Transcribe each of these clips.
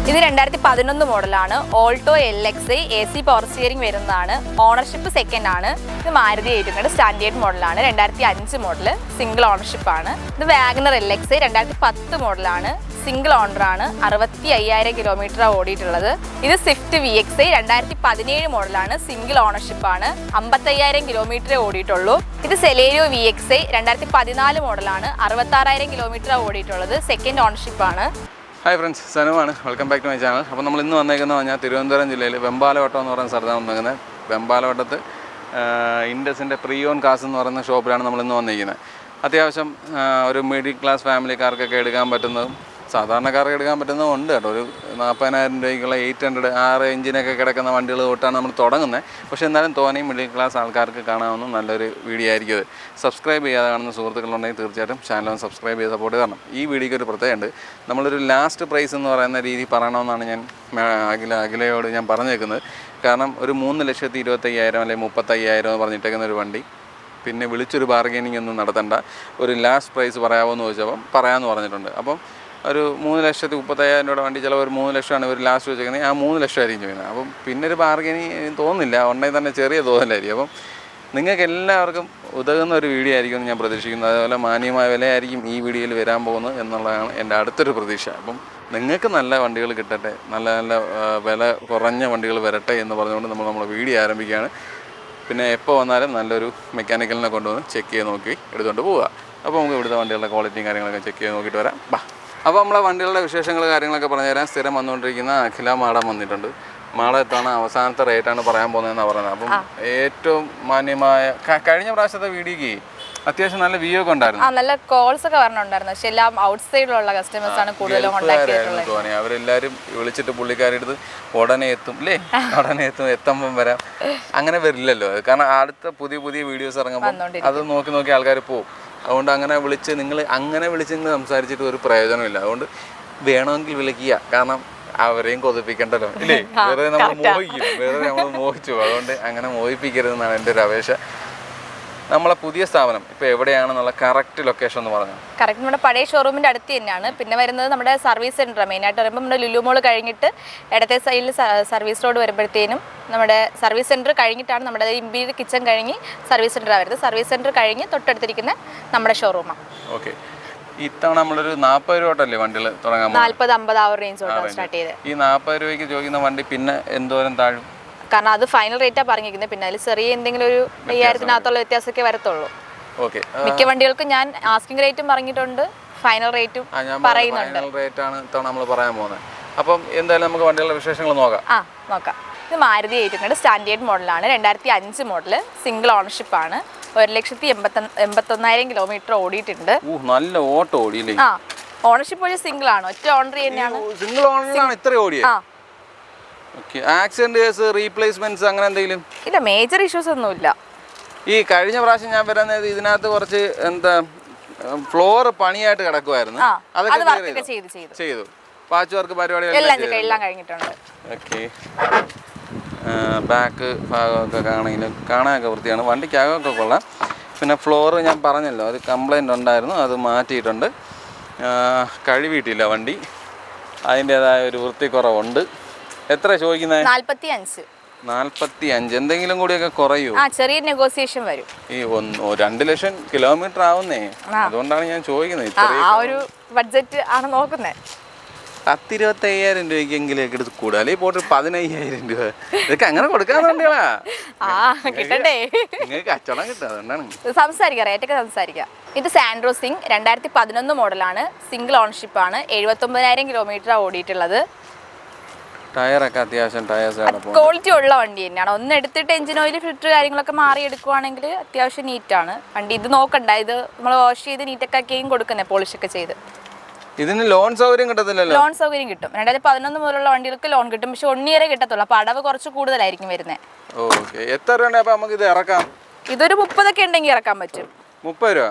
ഇത് 2011 മോഡലാണ്. Alto LXi AC power steering വരുന്നതാണ്. ഓണർഷിപ്പ് സെക്കൻഡ് ആണ്. ഇത് മാരുതി 800 സ്റ്റാൻഡേർഡ് മോഡലാണ്. 2005 മോഡൽ, സിംഗിൾ ഓണർഷിപ്പ് ആണ്. ഇത് വാഗണർ LXi 2010 മോഡലാണ്. സിംഗിൾ ഓണറാണ്. 65,000 കിലോമീറ്റർ ഓടിയിട്ടുള്ളത്. ഇത് സ്വിഫ്റ്റ് VXi 2017 മോഡലാണ്. സിംഗിൾ ഓണർഷിപ്പ് ആണ്. 55,000 കിലോമീറ്റർ ഓടിയിട്ടുള്ളൂ. ഇത് സെലേരിയോ VXi 2014 മോഡലാണ്. 66,000 കിലോമീറ്റർ ഓടിയിട്ടുള്ളത്. സെക്കൻഡ് ഓണർഷിപ്പ് ആണ്. ഹായ് ഫ്രണ്ട്സ്, സനുവാണ്. Welcome back to my channel. അപ്പോൾ നമ്മൾ ഇന്ന് വന്നേക്കുന്നത് പറഞ്ഞാൽ തിരുവനന്തപുരം ജില്ലയിൽ വെമ്പാലവട്ടം എന്ന് പറയുന്ന സ്ഥലത്താണ് വന്നേക്കുന്നത്. വെമ്പാലവട്ടത്ത് ഇൻഡസിൻ്റെ പ്രീയോൺ കാസ് എന്ന് പറയുന്ന ഷോപ്പിലാണ് നമ്മൾ ഇന്ന് വന്നിരിക്കുന്നത്. അത്യാവശ്യം ഒരു മിഡിൽ ക്ലാസ് ഫാമിലിക്കാർക്കൊക്കെ എടുക്കാൻ പറ്റുന്നതും സാധാരണക്കാർക്ക് എടുക്കാൻ പറ്റുന്നതും ഉണ്ട് കേട്ടോ. ഒരു 40,000 രൂപയ്ക്കുള്ള 800 ആ റേഞ്ചിനൊക്കെ കിടക്കുന്ന വണ്ടികൾ തൊട്ടാണ് നമ്മൾ തുടങ്ങുന്നത്. പക്ഷേ എന്നാലും തോനെയും മിഡിൽ ക്ലാസ് ആൾക്കാർക്ക് കാണാവുന്ന നല്ലൊരു വീഡിയോ ആയിരിക്കും അത്. സബ്സ്ക്രൈബ് ചെയ്യാതെ കാണുന്ന സുഹൃത്തുക്കളുണ്ടെങ്കിൽ തീർച്ചയായിട്ടും ചാനൽ സബ്സ്ക്രൈബ് ചെയ്ത് സപ്പോർട്ട് തരണം. ഈ വീഡിയോയ്ക്ക് ഒരു പ്രത്യേകമുണ്ട്. നമ്മളൊരു ലാസ്റ്റ് പ്രൈസ് എന്ന് പറയുന്ന രീതി പറയണമെന്നാണ് ഞാൻ അഖിലയോട് ഞാൻ പറഞ്ഞേക്കുന്നത്. കാരണം ഒരു 3,25,000 അല്ലെങ്കിൽ 35,000 എന്ന് പറഞ്ഞിട്ടേക്കുന്ന ഒരു വണ്ടി പിന്നെ വിളിച്ചൊരു ബാർഗൈനിങ് ഒന്നും നടത്തണ്ട, ഒരു ലാസ്റ്റ് പ്രൈസ് പറയാമോ എന്ന് ചോദിച്ചപ്പം പറയാമെന്ന് പറഞ്ഞിട്ടുണ്ട്. അപ്പം ഒരു 3,35,000 രൂപയുടെ വണ്ടി ചിലപ്പോൾ ഒരു 3 ലക്ഷമാണ് ഇവർ ലാസ്റ്റ് വെച്ചേക്കുന്നത്. ആ 3 ലക്ഷമായിരിക്കും ചോദിക്കുന്നത്. അപ്പം പിന്നെ ഒരു ബാർഗൈനിങ് തോന്നില്ല, ഉണ്ടെങ്കിൽ തന്നെ ചെറിയ തോന്നലായിരിക്കും. അപ്പം നിങ്ങൾക്ക് എല്ലാവർക്കും ഉതകുന്ന ഒരു വീഡിയോ ആയിരിക്കും എന്ന് ഞാൻ പ്രതീക്ഷിക്കുന്നു. അതുപോലെ മാന്യമായ വിലയായിരിക്കും ഈ വീഡിയോയിൽ വരാൻ പോകുന്നത് എന്നുള്ളതാണ് എൻ്റെ അടുത്തൊരു പ്രതീക്ഷ. അപ്പം നിങ്ങൾക്ക് നല്ല വണ്ടികൾ കിട്ടട്ടെ, നല്ല നല്ല വില കുറഞ്ഞ വണ്ടികൾ വരട്ടെ എന്ന് പറഞ്ഞുകൊണ്ട് നമ്മളെ വീഡിയോ ആരംഭിക്കുകയാണ്. പിന്നെ എപ്പോൾ വന്നാലും നല്ലൊരു മെക്കാനിക്കലിനെ കൊണ്ടുവന്ന് ചെക്ക് ചെയ്ത് നോക്കി എടുത്തുകൊണ്ട് പോവുക. അപ്പോൾ നമുക്ക് ഇവിടുത്തെ വണ്ടികളുടെ ക്വാളിറ്റിയും കാര്യങ്ങളൊക്കെ ചെക്ക് ചെയ്ത് നോക്കിയിട്ട് വരാം. ബാ. അപ്പോൾ നമ്മളെ വണ്ടികളുടെ വിശേഷങ്ങൾ കാര്യങ്ങളൊക്കെ പറഞ്ഞു തരാൻ സ്ഥിരം വന്നുകൊണ്ടിരിക്കുന്ന അഖില മാഡം വന്നിട്ടുണ്ട്. മാഡം എത്താണ് അവസാനത്തെ റേറ്റാണ് പറയാൻ പോകുന്നതെന്നാണ് പറയുന്നത്. അപ്പം ഏറ്റവും മാന്യമായ കഴിഞ്ഞ പ്രാവശ്യത്തെ വീഡിയോക്ക് അത്യാവശ്യം നല്ല വ്യൂ ഒക്കെ ഉണ്ടായിരുന്നു. നല്ല കോൾസ് ഒക്കെ പറഞ്ഞിട്ടുണ്ടായിരുന്നു. പക്ഷെ എല്ലാം ഔട്ട് സൈഡിലുള്ള കസ്റ്റമേഴ്സ് ആണ് കൂടുതലും തോന്നി. അവരെല്ലാവരും വിളിച്ചിട്ട് പുള്ളിക്കാരെടുത്ത് ഉടനെ എത്തും അല്ലേ, ഉടനെ എത്തുമ്പം വരാം, അങ്ങനെ വരില്ലല്ലോ. കാരണം അടുത്ത പുതിയ വീഡിയോസ് ഇറങ്ങുമ്പോൾ അത് നോക്കി ആൾക്കാർ പോകും. അതുകൊണ്ട് അങ്ങനെ വിളിച്ച് നിങ്ങൾ സംസാരിച്ചിട്ട് ഒരു പ്രയോജനമില്ല. അതുകൊണ്ട് വേണമെങ്കിൽ വിളിക്കുക. കാരണം അവരെയും കൊതിപ്പിക്കണ്ടല്ലോ ഇല്ലേ, വെറുതെ നമ്മൾ മോഹിച്ചു. അതുകൊണ്ട് അങ്ങനെ മോഹിപ്പിക്കരുതെന്നാണ് എൻ്റെ ഒരു അപേക്ഷ. നമ്മളെ പുതിയ സ്ഥാപനം ഇപ്പോൾ എവിടെയാണെന്നുള്ള കറക്റ്റ് ലൊക്കേഷൻ എന്ന് പറഞ്ഞു. കറക്റ്റ് നമ്മുടെ പഴയ ഷോറൂമിൻ്റെ അടുത്ത് തന്നെയാണ്. പിന്നെ വരുന്നത് നമ്മുടെ സർവീസ് സെൻറ്റർ. മെയിനായിട്ട് പറയുമ്പോൾ നമ്മുടെ ലുലു മോൾ കഴിഞ്ഞിട്ട് ഇടത്തെ സൈഡിൽ സർവീസ് റോഡ് വരുമ്പോഴത്തേനും നമ്മുടെ സർവീസ് സെൻറ്റർ കഴിഞ്ഞിട്ടാണ് നമ്മുടെ ഇമ്പീരിയൽ കിച്ചൺ കഴിഞ്ഞ് സർവീസ് സെൻറ്ററാണ് വരുന്നത്. സർവീസ് സെൻറ്റർ കഴിഞ്ഞ് തൊട്ടടുത്തിരിക്കുന്ന നമ്മുടെ ഷോറൂമാണ്. ഓക്കെ. ഇത്തവണ നമ്മളൊരു 40 രൂപ തൊട്ടല്ലേ വണ്ടികൾ തുടങ്ങാൻ? 40-50 ആ റേഞ്ച് തൊട്ടാണ് സ്റ്റാർട്ട് ചെയ്തത്. ഈ 40 രൂപയ്ക്ക് ചോദിക്കുന്ന വണ്ടി പിന്നെ എന്തോരം താഴും? കാരണം അത് ഫൈനൽ റേറ്റാണ് പറഞ്ഞിരിക്കുന്നത്. പിന്നെ അതിൽ ചെറിയ എന്തെങ്കിലും ഒരു 5,000-നകത്തുള്ള വ്യത്യാസമൊക്കെ വരത്തുള്ളൂ. ഓക്കെ. മിക്ക വണ്ടികൾക്കും ഞാൻ ആസ്കിംഗ് റേറ്റും പറഞ്ഞിട്ടുണ്ട്, ഫൈനൽ റേറ്റും പറയുന്നുണ്ട്. ഫൈനൽ റേറ്റ് ആണ് ഇത്തവണ നമ്മൾ പറയാൻ പോകുന്നത്. അപ്പം എന്തായാലും നമുക്ക് വണ്ടികളുടെ വിശേഷങ്ങൾ നോക്കാം. നോക്കാം. ഇത് മാരുതി 800 സ്റ്റാൻഡേർഡ് മോഡലാണ്. 2005 മോഡൽ, സിംഗിൾ ഓണർഷിപ്പ് ആണ്. 1,81,000 കിലോമീറ്റർ ഓടിയിട്ടുണ്ട്. നല്ല ഓട്ടോ ഓടിയില്ലേ? ഓണർഷിപ്പ് ഒരു സിംഗിൾ ആണ്, ഒറ്റ ഓണർ തന്നെയാണ്. സിംഗിൾ ഓണറാണ് ഇത്ര ഓടിയത്? ആക്സിഡന്റ് കേസ്, റീപ്ലേസ്മെന്റ്സ് അങ്ങനെ എന്തെങ്കിലും ഇല്ല, മേജർ ഇഷ്യൂസ് ഒന്നുമില്ല. ഈ കഴിഞ്ഞ പ്രാവശ്യം ഞാൻ വരുന്നത് ഇതിനകത്ത് കുറച്ച് എന്താ ഫ്ലോർ പണിയായിട്ട് കിടക്കുമായിരുന്നു. അതൊക്കെ ചെയ്തു. പാച്ച് വർക്ക് പരിപാടികളെല്ലാം കഴിഞ്ഞിട്ടുണ്ട്. ഓക്കെ. ബാക്ക് ഭാഗമൊക്കെ കാണാനൊക്കെ വൃത്തിയാണ്. വണ്ടിക്കകമൊക്കെ കൊള്ളാം. പിന്നെ ഫ്ലോർ ഞാൻ പറഞ്ഞല്ലോ, അത് കംപ്ലൈൻറ്റ് ഉണ്ടായിരുന്നു, അത് മാറ്റിയിട്ടുണ്ട്. കഴുകിയിട്ടില്ല വണ്ടി, അതിൻ്റേതായ ഒരു വൃത്തിക്കുറവുണ്ട്. എത്ര ചോദിക്കുന്നത്? 45. എന്തെങ്കിലും കൂടിയൊക്കെ കുറയൂ? ചെറിയ നെഗോസിയേഷൻ വരും. ഈ 2 ലക്ഷം കിലോമീറ്റർ ആവുന്നേ, അതുകൊണ്ടാണ് ഞാൻ ചോദിക്കുന്നത്. ആ ഒരു ബഡ്ജറ്റ് ആണ് നോക്കുന്നത്. 10-25,000 രൂപയ്ക്കെങ്കിലും എടുത്ത് കൂടുക, അല്ലെങ്കിൽ പോയിട്ട് 15,000 രൂപ. ഇതൊക്കെ അങ്ങനെ കൊടുക്കാൻ വേണ്ടിയാ കിട്ടണ്ടേ, നിങ്ങൾക്ക് കച്ചവടം കിട്ടുക. അതുകൊണ്ടാണ് സംസാരിക്കാം, റേറ്റൊക്കെ സംസാരിക്കാം. ഇത് സാൻഡ്രോ സിംഗ് 2011 മോഡലാണ്. സിംഗിൾ ഓണർഷിപ്പ് ആണ്. 79,000 കിലോമീറ്റർ ഓടിയിട്ടുള്ളത്. ടയറൊക്കെ അത്യാവശ്യം ക്വാളിറ്റി ഉള്ള വണ്ടി തന്നെയാണ്. ഒന്ന് എടുത്തിട്ട് എഞ്ചിൻ ഓയിൽ, ഫിൽറ്റർ കാര്യങ്ങളൊക്കെ മാറി എടുക്കുവാണെങ്കിൽ അത്യാവശ്യം നീറ്റാണ് വണ്ടി. ഇത് നോക്കണ്ട, ഇത് നമ്മൾ വാഷ് ചെയ്ത് നീറ്റൊക്കെ ആക്കിയും കൊടുക്കുന്നത്, പോളിഷൊക്കെ ചെയ്ത്. ഇതിന് ലോൺ സൗകര്യം കിട്ടത്തില്ലല്ലോ? ലോൺ സൗകര്യം കിട്ടും. 2011 മുതലുള്ള വണ്ടികൾക്ക് ലോൺ കിട്ടും. പക്ഷെ 1 ഇയറേ കിട്ടത്തുള്ളൂ. അപ്പോൾ അടവ് കുറച്ച് കൂടുതലായിരിക്കും വരുന്നത്. ഓക്കെ. എത്ര രൂപ നമുക്ക് ഇത് ഇറക്കാം? ഇതൊരു 30 ഉണ്ടെങ്കിൽ ഇറക്കാൻ പറ്റും. 30 രൂപ?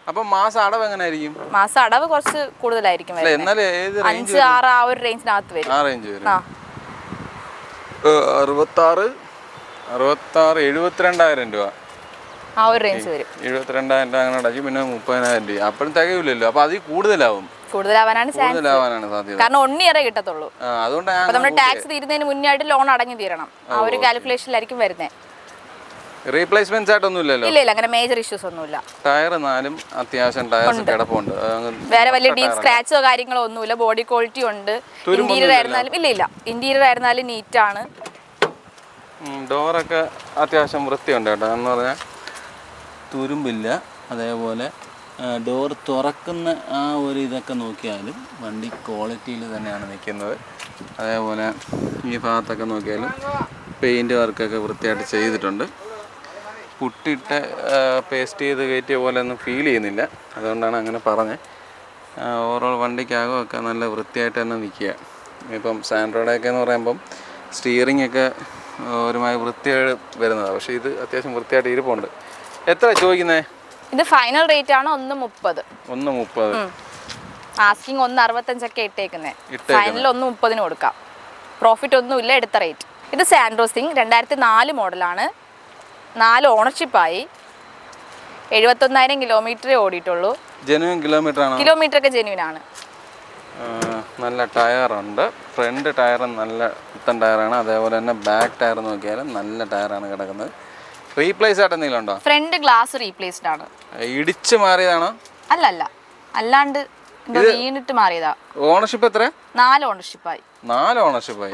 അപ്പം മാസം അടവ് എങ്ങനെയായിരിക്കും? മാസം അടവ് കുറച്ച് കൂടുതലായിരിക്കും. 5-6 ആ ഒരു റേഞ്ചിനകത്ത് വരും. 66 72,000 രൂപ. ആ ഒരു റേഞ്ച് വരും. 72,000 രൂപ അങ്ങനെ അടച്ചു, പിന്നെ 30,000 രൂപ. അപ്പോഴും തികയില്ലല്ലോ, അപ്പോൾ അതിൽ കൂടുതലാവും. കൂടുതലാവാനാണ് സാധ്യത. കാരണം 1 ഇയറേ കിട്ടത്തുള്ളൂ. അതുകൊണ്ടാണ് നമ്മൾ ടാക്സ് തീരുന്നതിന് മുന്നേ ആയിട്ട് ലോൺ അടങ്ങി തീരണം. ആ ഒരു കാൽക്കുലേഷനിലായിരിക്കും വരുന്നത്. റീപ്ലേസ്മെന്റ്സ് ആയിട്ടൊന്നും ഇല്ലല്ലോ? ഇല്ല, അങ്ങനെ മേജർ ഇഷ്യൂസ് ഒന്നുമില്ല. ടയർ 4 അത്യാവശ്യം ടയർസ് കിടപ്പുണ്ട്. വേറെ വലിയ ഡീപ്പ് സ്ക്രാച്ചോ കാര്യങ്ങളോ ഒന്നുമില്ല. ബോഡി ക്വാളിറ്റി ഉണ്ട്. ഇന്റീരിയർ ആയിരുന്നാലും ഇല്ല ഇന്റീരിയർ ആയിരുന്നാലും നീറ്റാണ്. ഡോറൊക്കെ അത്യാവശ്യം വൃത്തിയുണ്ട് കേട്ടോ. എന്ന് പറഞ്ഞാൽ തുരുമ്പില്ല. അതേപോലെ ഡോർ തുറക്കുന്ന ആ ഒരു ഇതൊക്കെ നോക്കിയാലും വണ്ടി ക്വാളിറ്റിയിൽ തന്നെയാണ് നിൽക്കുന്നത്. അതേപോലെ ഈ ഭാഗത്തൊക്കെ നോക്കിയാലും പെയിൻറ്റ് വർക്കൊക്കെ വൃത്തിയായിട്ട് ചെയ്തിട്ടുണ്ട്. പുട്ടിട്ട് പേസ്റ്റ് ചെയ്ത് കയറ്റിയ പോലെ ഒന്നും ഫീൽ ചെയ്യുന്നില്ല. അതുകൊണ്ടാണ് അങ്ങനെ പറഞ്ഞത്. ഓവറോൾ വണ്ടിക്കകമൊക്കെ നല്ല വൃത്തിയായിട്ട് തന്നെ നിൽക്കുക. ഇപ്പം സാൻഡ്രോയുടെയൊക്കെ എന്ന് പറയുമ്പം സ്റ്റിയറിംഗ് ഒക്കെ ഒരുമാതിരി വൃത്തിയായിട്ട് വരുന്നതാണ്. പക്ഷേ ഇത് അത്യാവശ്യം വൃത്തിയായിട്ട് ഇരിപ്പുണ്ട്. എത്ര ചോദിക്കുന്നത്? ഇത് ഫൈനൽ റേറ്റ് ആണ് 1.30. 1.30. ആസ്കിങ് 1.65 ഒക്കെ ഇട്ടേക്കുന്നത്. ഫൈനൽ 1.30 കൊടുക്കാം. പ്രോഫിറ്റ് ഒന്നുമില്ല എടുത്ത റേറ്റ്. ഇത് സാൻഡ്രോ സിംഗ് 2004 മോഡലാണ്. 4 ഓണർഷിപ്പായി. 71,000 കിലോമീറ്ററേ ഓടിയിട്ടുള്ളൂ. ജെനുവിൻ കിലോമീറ്റർ ആണ്. കിലോമീറ്റർ ഒക്കെ ജെനുവിൻ ആണ്. നല്ല ടയറുണ്ട്. ഫ്രണ്ട് ടയർ നല്ല പുത്തൻ ടയറാണ്. അതേപോലെ തന്നെ ബാക്ക് ടയർ നോക്കിയാലും നല്ല ടയറാണ് കിടക്കുന്നത്. റീപ്ലേസ് ആയിട്ട് എന്തെങ്കിലും ഉണ്ടോ? ഫ്രണ്ട് ഗ്ലാസ് റീപ്ലേസ്ഡ് ആണ്. ഇടിച്ച് മാറിയതാണോ? അല്ല, അല്ലാണ്ട് വീണിട്ട് മാറിയതാ. ഓണർഷിപ്പ് എത്ര? 4 ഓണർഷിപ്പായി. 4 ഓണർഷിപ്പായി.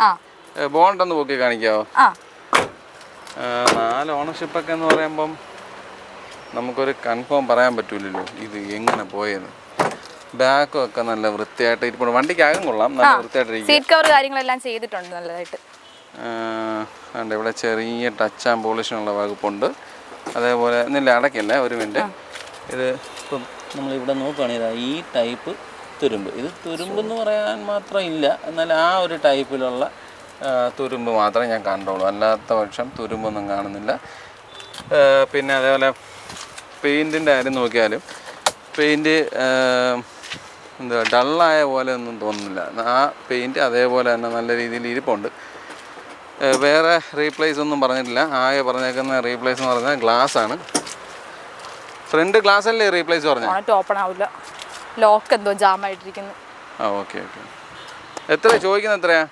ബോണ്ട് ഒന്ന് പൊക്കി കാണിക്കാവോ? 4 ഓണർഷിപ്പൊക്കെ എന്ന് പറയുമ്പം നമുക്കൊരു കൺഫേം പറയാൻ പറ്റൂലല്ലോ ഇത് എങ്ങനെ പോയെന്ന്. ബാക്കും ഒക്കെ നല്ല വൃത്തിയായിട്ട് ഇരിപ്പുണ്ട്. വണ്ടിക്കകം കൊള്ളാം, നല്ല വൃത്തിയായിട്ടിരിക്കും. സീറ്റ് കവർ കാര്യങ്ങളെല്ലാം ചെയ്തിട്ടുണ്ട് നല്ലതായിട്ട്. ഇവിടെ ചെറിയ ടച്ച് ആൻഡ് പോളിഷിനുള്ള വകുപ്പുണ്ട്. അതേപോലെ എന്നില്ല അടയ്ക്കല്ല, ഒരു മിനിറ്റ്. ഇത് ഇപ്പം നമ്മളിവിടെ നോക്കുകയാണെങ്കിൽ ഈ ടൈപ്പ് തുരുമ്പ്, ഇത് തുരുമ്പെന്ന് പറയാൻ മാത്രം ഇല്ല, എന്നാൽ ആ ഒരു ടൈപ്പിലുള്ള തുരുമ്പ് മാത്രമേ ഞാൻ കണ്ടുള്ളൂ. അല്ലാത്ത പക്ഷം തുരുമ്പൊന്നും കാണുന്നില്ല. പിന്നെ അതേപോലെ പെയിൻറ്റിൻ്റെ കാര്യം നോക്കിയാലും പെയിൻറ്റ് എന്താ ഡള്ളായ പോലെ ഒന്നും തോന്നുന്നില്ല. ആ പെയിൻറ്റ് അതേപോലെ തന്നെ നല്ല രീതിയിൽ ഇരിപ്പുണ്ട്. വേറെ റീപ്ലേസ് ഒന്നും പറഞ്ഞിട്ടില്ല. ആകെ പറഞ്ഞേക്കുന്ന റീപ്ലേസ് എന്ന് പറഞ്ഞാൽ ഗ്ലാസ് ആണ്. ഫ്രണ്ട് ഗ്ലാസ് അല്ലേ റീപ്ലേസ് പറഞ്ഞത്? ഓപ്പൺ ആവില്ല, ലോക്ക് എന്തോ ജാം ആയിട്ടിരിക്കുന്നു. ഓക്കെ. എത്ര ചോദിക്കുന്നത്? എത്രയാ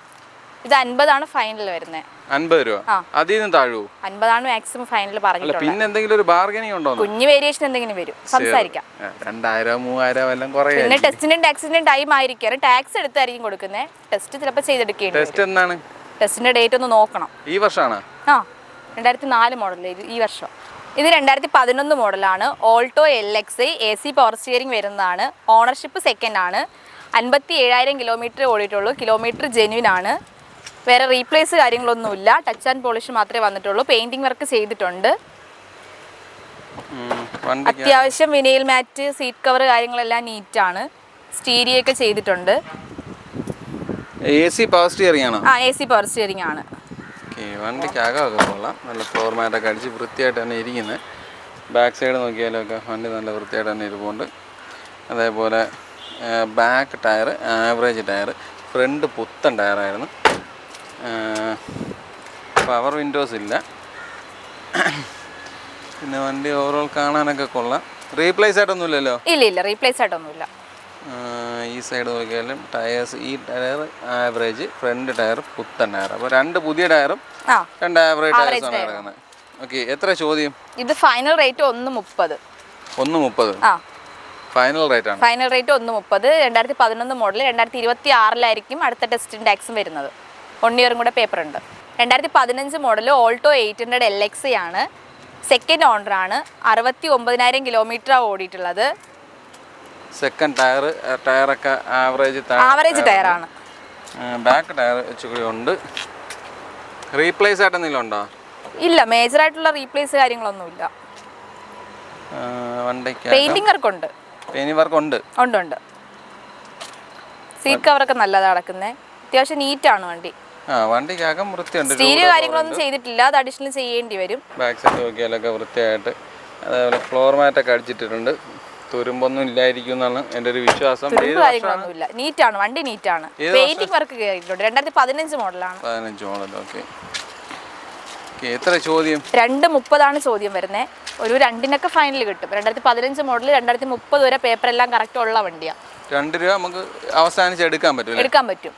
ഇത്? 50 ആണ് ഫൈനൽ വരുന്നത്. 50 രൂപ. അതിൽ നിന്ന് താഴൂ? 50 ആണ് മാക്സിമം ഫൈനൽ പറഞ്ഞിട്ടുള്ളത്. പിന്നെ എന്തെങ്കിലും ഒരു ബാർഗനിങ് ഉണ്ടോ? കുഞ്ഞു വേരിയേഷൻ എന്തെങ്കിലും വരും, സംസാരിക്കാം. 2000 3000 എല്ലാം കുറയും. പിന്നെ ടെസ്റ്റിന്റെ ടാക്സിന്റെ ടൈം ആയിരിക്കും. ടാക്സ് എടുത്തായിരിക്കും കൊടുക്കുന്നത്. ടെസ്റ്റ് ചിലപ്പോൾ ചെയ്തെടുക്കേണ്ടി. ടെസ്റ്റ് എന്നാണ്? ടെസ്റ്റിന്റെ ഡേറ്റ് ഒന്ന് നോക്കണം. ഈ വർഷമാണ്? 2004 മോഡൽ ഈ വർഷം. ഇത് 2011 മോഡലാണ്. Alto LX AC power steering വരുന്നതാണ്. ഓണർഷിപ്പ് സെക്കൻഡ് ആണ്. 57,000 കിലോമീറ്റർ ഓടിയിട്ടുള്ളൂ. കിലോമീറ്റർ ജെന്യൂൻ ആണ്. വേറെ റീപ്ലേസ് കാര്യങ്ങളൊന്നുമില്ല. ടച്ച് ആൻഡ് പോളിഷ് മാത്രമേ വന്നിട്ടുള്ളൂ. പെയിന്റിംഗ് വർക്ക് ചെയ്തിട്ടുണ്ട്. അത്യാവശ്യം വിനയിൽ മാറ്റ്, സീറ്റ് കവർ കാര്യങ്ങളെല്ലാം നീറ്റാണ്. സ്റ്റീരിയോ ഒക്കെ ചെയ്തിട്ടുണ്ട്. AC പവർ സ്റ്റിയറിംഗ് ആണോ? AC പവർ സ്റ്റിയറിംഗ് ആണ്. വണ്ടിക്കകമൊക്കെ കൊള്ളാം, നല്ല ഫ്ലോർ മാറ്റൊക്കെ അടിച്ച് വൃത്തിയായിട്ട് തന്നെ ഇരിക്കുന്നത്. ബാക്ക് സൈഡ് നോക്കിയാലൊക്കെ വണ്ടി നല്ല വൃത്തിയായിട്ട് തന്നെ ഇരിപ്പുണ്ട്. അതേപോലെ back tyre average tyre, front പുത്തൻ ടയറായിരുന്നു. പവർ വിൻഡോസ് ഇല്ല. പിന്നെ വണ്ടി ഓവറോൾ കാണാനൊക്കെ കൊള്ളാം. റീപ്ലേസ് ആയിട്ടൊന്നുമില്ലല്ലോ? ഇല്ല, റീപ്ലേസ് ആയിട്ടൊന്നുമില്ല. ഈ സൈഡ് നോക്കിയാലും ടയേഴ്സ്, ഈ ടയർ ആവറേജ്, ഫ്രണ്ട് ടയർ പുത്തൻ ടയർ. അപ്പോൾ 2 പുതിയ ടയറും 2 ആവറേജ് ടയർസാണ് കിടക്കുന്നത്. ഓക്കെ. എത്ര ചോദ്യം? ഇത് ഫൈനൽ റേറ്റ് 1.30. 1.30 ഫൈനൽ റേറ്റ് ആണ്. Final rate 1.30. 2011 മോഡൽ. 2026 അടുത്ത ടെസ്റ്റും ടാക്സും വരുന്നത്. 1 ഇയറും കൂടെ പേപ്പർ ഉണ്ട്. 2015 മോഡൽ ഓൾട്ടോ 800 LX ആണ്. സെക്കൻഡ് ഓണറാണ്. 69,000 കിലോമീറ്ററാണ് ഓടിയിട്ടുള്ളത്. സെക്കൻഡ് ടയറൊക്കെ ആവറേജ് ടയറാണ്. ബാക്ക് ടയർ ഇച്ചിരി ഉണ്ട്. റീപ്ലേസ് ആയിട്ട് എന്തെങ്കിലും ഉണ്ടോ? ഇല്ല, മേജർ ആയിട്ടുള്ള റീപ്ലേസ് കാര്യങ്ങളൊന്നുമില്ല. പെയിന്റിംഗ് വർക്ക് ഉണ്ട്. ഉണ്ട്. സീറ്റ് കവറൊക്കെ നല്ലതാണ് നടക്കുന്നത്. അത്യാവശ്യം നീറ്റാണ് വണ്ടി. വണ്ടിക്കകം വൃത്തിയുണ്ട്. സ്റ്റീരിയോ കാര്യങ്ങളൊന്നും ചെയ്തിട്ടില്ല, അത് അഡീഷണൽ ചെയ്യേണ്ടി വരും. ബാക്ക് സൈഡ് നോക്കിയാലൊക്കെ വൃത്തിയായിട്ട്. അതേപോലെ ഫ്ലോർ മാറ്റൊക്കെ അടിച്ചിട്ടിട്ടുണ്ട്. തുരുമ്പൊന്നും ഇല്ലായിരിക്കും എന്നാണ് എൻ്റെ ഒരു വിശ്വാസം. നീറ്റാണ് വണ്ടി, നീറ്റാണ്. പെയിന്റിംഗ് വർക്ക് ചെയ്തിട്ടുണ്ട്. 2015 മോഡലാണ്. 15 മോഡൽ. ഓക്കെ. എത്ര ചോദ്യം? 2.30 ചോദ്യം വരുന്നത്. ഒരു 2 ഫൈനൽ കിട്ടും. 2015 മോഡൽ 2030 വരെ പേപ്പർ എല്ലാം കറക്റ്റ് ഉള്ള വണ്ടിയാണ്. 2 രൂപ നമുക്ക് അവസാനിച്ച് എടുക്കാൻ പറ്റും.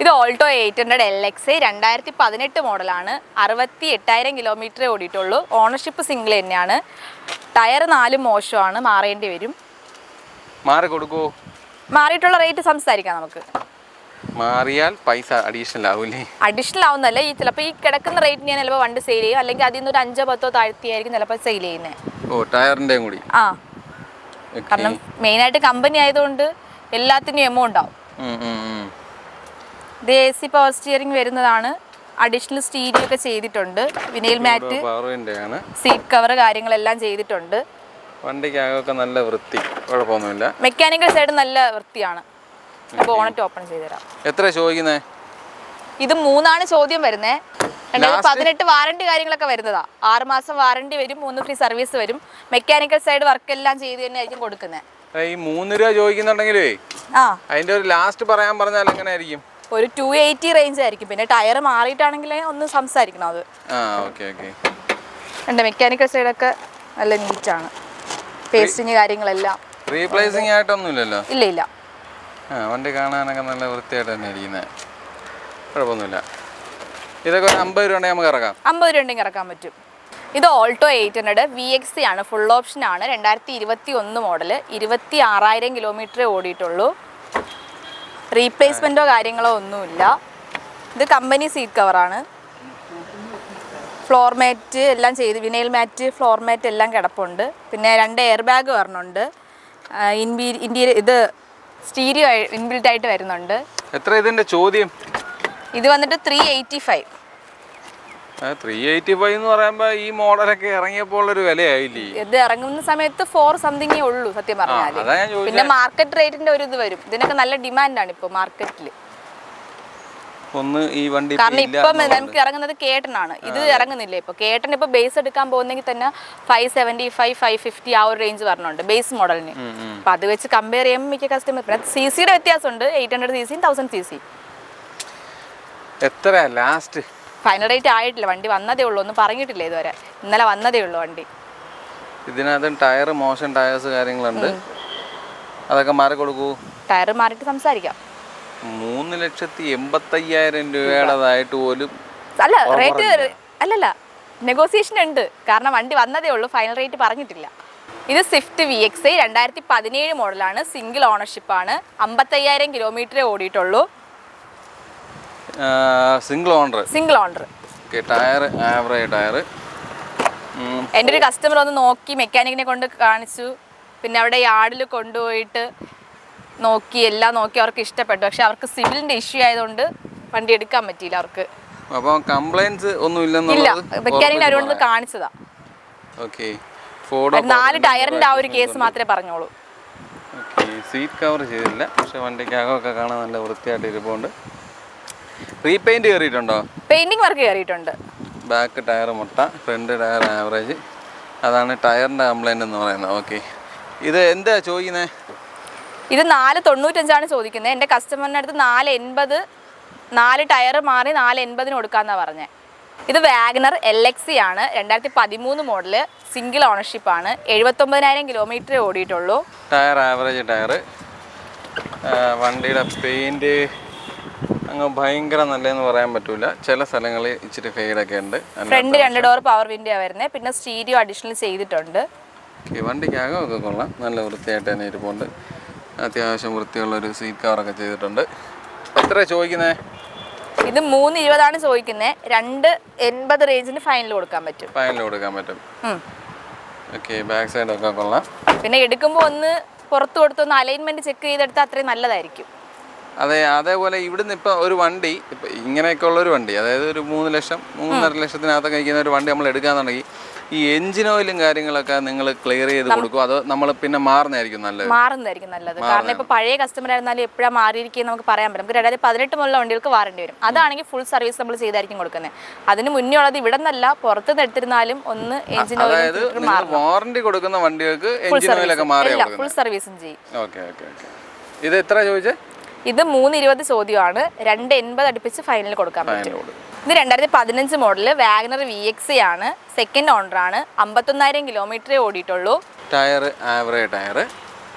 ഇത് ഓൾട്ടോ 800 LXi 2018 മോഡലാണ്. 68,000 കിലോമീറ്റർ ഓടിയിട്ടുള്ളൂ. ഓണർഷിപ്പ് സിംഗിൾ തന്നെയാണ്. ടയർ 4 മോശമാണ്, മാറേണ്ടി വരും. മാറി കൊടുക്കുമോ? മാറിയിട്ടുള്ള റേറ്റ് സംസാരിക്കാം നമുക്ക്. മാറിയാൽ പൈസ അഡീഷണൽ ആവൂലേ? അഡീഷണൽ ആവുന്നല്ല, ഈ ചിലപ്പോൾ ഈ കിടക്കുന്ന റേറ്റിന് ഞാൻ ചിലപ്പോൾ വണ്ടി സെയിൽ ചെയ്യും, അല്ലെങ്കിൽ അതിൽ നിന്ന് ഒരു 5-10 താഴ്ത്തിയായിരിക്കും ചിലപ്പോൾ സെയിൽ ചെയ്യുന്നത്. ഓ, ടയറിൻ്റെയും കൂടി. ആ, കാരണം മെയിനായിട്ട് കമ്പനി ആയതുകൊണ്ട് എല്ലാത്തിനും എമൗണ്ട് ആവും. ഇത് AC പവർ സ്റ്റിയറിംഗ് വരുന്നതാണ്. അഡീഷണൽ സ്റ്റീരിയോ ഒക്കെ ചെയ്തിട്ടുണ്ട്. വിനൈൽ മാറ്റ്, സീറ്റ് കവർ കാര്യങ്ങളെല്ലാം ചെയ്തിട്ടുണ്ട്. വണ്ടിക്കകമൊക്കെ നല്ല വൃത്തി, കുഴപ്പമൊന്നുമില്ല. മെക്കാനിക്കൽ സൈഡ് നല്ല വൃത്തിയാണ്. ബോണറ്റ് ഓപ്പൺ ചെയ്തുതരാം. എത്ര ചോദിക്കുന്നേ? ഇത് 3 ചോദ്യം വരുന്നേ. 2018 വാറണ്ടി കാര്യങ്ങളൊക്കെ വരുന്നതാ. 6 മാസം വാറണ്ടി വരും, 3 ഫ്രീ സർവീസ് വരും. മെക്കാനിക്കൽ സൈഡ് വർക്ക് എല്ലാം ചെയ്ത് തന്നെ ആയിരിക്കും കൊടുക്കുന്നത്. ഈ 3 രൂപ ചോദിക്കുന്നുണ്ടെങ്കിലേ അതിന്റെ ഒരു ലാസ്റ്റ് പറഞ്ഞാൽ എങ്ങനെ ആയിരിക്കും? ഒരു 280 റേഞ്ച് ആയിരിക്കും. പിന്നെ ടയർ മാറിയിട്ടാണെങ്കിൽ ഒന്ന് സംസാരിക്കണം അത്. എൻ്റെ മെക്കാനിക്കൽ സൈഡൊക്കെ നല്ല നീറ്റാണ്. പേസ്റ്റിങ് കാര്യങ്ങളെല്ലാം റീപ്ലേസിംഗ് ആയിട്ടൊന്നുമില്ലല്ലോ? ഇല്ല. വണ്ടി കാണാനൊക്കെ നല്ല വൃത്തിയായിട്ട് തന്നെ ഇരിക്കുന്നത്, കുഴപ്പമൊന്നുമില്ല. ഇതൊക്കെ ഒരു 50 രൂപ ഉണ്ടെങ്കിൽ നമുക്ക് ഇറക്കാം. 50 രൂപ ഉണ്ടെങ്കിൽ ഇറക്കാൻ പറ്റും. ഇത് ഓൾട്ടോ 800 VXi ആണ്. ഫുൾ ഓപ്ഷൻ ആണ്. 2021 മോഡൽ. 26,000 കിലോമീറ്റർ ഓടിയിട്ടുള്ളൂ. റീപ്ലേസ്മെൻറ്റോ കാര്യങ്ങളോ ഒന്നുമില്ല. ഇത് കമ്പനി സീറ്റ് കവറാണ്. ഫ്ലോർ മാറ്റ് എല്ലാം ചെയ്ത്, വിനൈൽ മാറ്റ്, ഫ്ലോർ മാറ്റ് എല്ലാം കിടപ്പുണ്ട്. പിന്നെ 2 എയർ ബാഗ് വരണുണ്ട്. ഇന്റീരിയർ ഇത് സ്റ്റീരിയോ ഇൻബിൽറ്റ് ആയിട്ട് വരുന്നുണ്ട്. എത്ര ഇതിന്റെ ചോദ്യം? ഇത് വന്നിട്ട് 385. 385 എന്ന് പറയുമ്പോൾ ഈ മോഡലൊക്കെ ഇറങ്ങിയപ്പോൾ ഒരു വിലയായില്ലേ? ഇത് ഇറങ്ങുന്ന സമയത്ത് 4 സംതിങ്ങേ ഉള്ളൂ സത്യം പറഞ്ഞാൽ. പിന്നെ മാർക്കറ്റ് റേറ്റിന്റെ ഒരു ഇത് വരും. ഇതിനൊക്കെ നല്ല ഡിമാൻഡാണ് ഇപ്പോൾ മാർക്കറ്റിൽ. ഈ വണ്ടി കാരണം ഇപ്പം നമുക്ക് ഇറങ്ങുന്നത് കേട്ടനാണ്. ഇത് ഇറങ്ങുന്നില്ല. ഇപ്പോൾ കേട്ടൻ ഇപ്പോൾ ബേസ് എടുക്കാൻ പോകുന്നെങ്കിൽ തന്നെ 575, 550 ആ ഒരു റേഞ്ച് പറഞ്ഞുണ്ട് ബേസ് മോഡലിന്. അപ്പം അത് വെച്ച് കമ്പയർ ചെയ്യുമ്പോൾ മിക്ക കസ്റ്റമർ പിന്നെ CCയുടെ വ്യത്യാസമുണ്ട്. 800 cc 1000 cc. എത്ര ലാസ്റ്റ്? ഫൈനൽ റേറ്റ് ആയിട്ടില്ല. വണ്ടി വന്നതേ ഉള്ളൂ, ഒന്നും പറഞ്ഞിട്ടില്ല ഇതുവരെ. ഇന്നലെ വന്നതേ ഉള്ളൂ വണ്ടി. ഇതിനകത്ത് ടയർ മോശം ടയേഴ്സ് കാര്യങ്ങളുണ്ട്, അതൊക്കെ മാറി കൊടുക്കൂ. ടയർ മാറിയിട്ട് സംസാരിക്കാം. 3,85,000 രൂപയുടേതായിട്ട് പോലും അല്ല റേറ്റ് അല്ലല്ല, നെഗോസിയേഷൻ ഉണ്ട്. കാരണം വണ്ടി വന്നതേ ഉള്ളൂ, ഫൈനൽ റേറ്റ് പറഞ്ഞിട്ടില്ല. ഇത് സ്വിഫ്റ്റ് VXi 2017 മോഡലാണ്. സിംഗിൾ ഓണർഷിപ്പ് ആണ്. 55,000 കിലോമീറ്റർ ഓടിയിട്ടുള്ളൂ. Single owner. Tyre average tyre. എൻ്റെ ഒരു കസ്റ്റമർ ഒന്ന് നോക്കി മെക്കാനിക്കിനെ കൊണ്ട് കാണിച്ചു. പിന്നെ അവിടെ യാർഡിൽ കൊണ്ടുപോയിട്ട് എല്ലാം നോക്കി അവർക്ക് ഇഷ്ടപ്പെട്ടു. പക്ഷെ അവർക്ക് സിവിലിന്റെ ഇഷ്യൂ ആയതുകൊണ്ട് വണ്ടി എടുക്കാൻ പറ്റിയില്ല അവർക്ക്. അപ്പോൾ കംപ്ലൈന്റ്സ് ഒന്നും ഇല്ല. മെക്കാനിക്കിനെ അവരോട് കാണിച്ചതാ. 4 ടയറിന്റെ ആ ഒരു കേസ് മാത്രമേ പറഞ്ഞോളൂ. സീറ്റ് കവർ ചെയ്തില്ല, പക്ഷെ വണ്ടിക്കകമൊക്കെ കാണാൻ നല്ല വൃത്തിയായിട്ട് ഇരിപ്പുണ്ട്. റീപെയിന്റ് കയറിയിട്ടുണ്ടോ? പെയിന്റിംഗ് വർക്ക് കയറിയിട്ടുണ്ട്. ബാക്ക് ടയർ മുട്ട, ഫ്രണ്ട് ടയർ ആവറേജ്. അതാണ് ടയറിന്റെ കംപ്ലൈന്റ് എന്ന് പറയുന്നത്. ഇത് എന്താ ചോദിക്കുന്നത്? ഇത് 495 ചോദിക്കുന്നത്. എൻ്റെ കസ്റ്റമറിൻ്റെ അടുത്ത് 480, 4 ടയർ മാറി 480 കൊടുക്കാമെന്നാണ് പറഞ്ഞത്. ഇത് വാഗണർ LXi ആണ്. 2013 മോഡല്. സിംഗിൾ ഓണർഷിപ്പ് ആണ്. 79,000 കിലോമീറ്റർ ഓടിയിട്ടുള്ളൂ. Tyre average tyre. വണ്ടിയുടെ പെയിന്റ് അങ്ങ് ഭയങ്കര നല്ലതെന്ന് പറയാൻ പറ്റൂല. ചില സ്ഥലങ്ങളിൽ ഇച്ചിരി ഫെയ്ഡൊക്കെ ഉണ്ട്. ഫ്രണ്ട് 2 ഡോർ പവർ വിൻഡോ വരുന്നത്. പിന്നെ സ്റ്റീരിയോ അഡീഷണൽ ചെയ്തിട്ടുണ്ട്. വണ്ടിക്കകമൊക്കെ കൊള്ളാം, നല്ല വൃത്തിയായിട്ട് തന്നെ ഇരിപ്പുണ്ട്. അത്യാവശ്യം വൃത്തിയുള്ളൊരു സീറ്റ് കവറൊക്കെ ചെയ്തിട്ടുണ്ട്. എത്ര ചോദിക്കുന്നത്? ഇത് 320 ചോദിക്കുന്നത്. 280 റേഞ്ചിന് ഫൈനൽ കൊടുക്കാൻ പറ്റും. ബാക്ക് സൈഡ് ഒക്കെ കൊള്ളാം. പിന്നെ എടുക്കുമ്പോൾ ഒന്ന് പുറത്ത് കൊടുത്തൊന്ന് അലൈൻമെന്റ് ചെക്ക് ചെയ്തെടുത്താൽ അത്രയും നല്ലതായിരിക്കും. അതേപോലെ ഇവിടുന്ന് ഇപ്പം ഒരു വണ്ടി ഇങ്ങനെയൊക്കെ ഉള്ളൊരു വണ്ടി, അതായത് ഒരു 3 ലക്ഷം 3.5 ലക്ഷത്തിനകത്തൊക്കെ കഴിക്കുന്ന ഒരു വണ്ടി നമ്മൾ എടുക്കാന്നുണ്ടെങ്കിൽ ഈ എഞ്ചിൻ ഓയിലും കാര്യങ്ങളൊക്കെ നിങ്ങൾ ക്ലിയർ ചെയ്ത് കൊടുക്കും, അതോ നമ്മൾ പിന്നെ മാറുന്നതായിരിക്കും നല്ലത്? കാരണം ഇപ്പൊ പഴയ കസ്റ്റമർ ആയിരുന്നാലും എപ്പോഴാണ് മാറിയിരിക്കും നമുക്ക് പറയാൻ പറ്റും. നമുക്ക് 2018 മുതലുള്ള വണ്ടികൾക്ക് വാറണ്ടി വരും. അതാണെങ്കിൽ ഫുൾ സർവീസ് നമ്മൾ ചെയ്തായിരിക്കും കൊടുക്കുന്നത്. അതിന് മുന്നേ ഉള്ളത് ഇവിടെ നിന്നല്ല, പുറത്തുനിന്ന് എടുത്തിരുന്നാലും ഒന്ന് എഞ്ചിൻ ഓയിൽ വാറണ്ടി കൊടുക്കുന്ന വണ്ടികൾക്ക് എഞ്ചിൻ ഓയിലൊക്കെ മാറി ഫുൾ സർവീസും ചെയ്യും. ഇത് എത്ര ചോദിച്ചേ? ഇത് 320 ചോദ്യമാണ്. 280 അടുപ്പിച്ച് ഫൈനൽ കൊടുക്കാൻ പറ്റും. ഇത് 2015 മോഡൽ വാഗണർ VX ആണ്. സെക്കൻഡ് ഓണറാണ്. 51,000 കിലോമീറ്ററേ ഓടിയിട്ടുള്ളൂ. Tyre average tyre.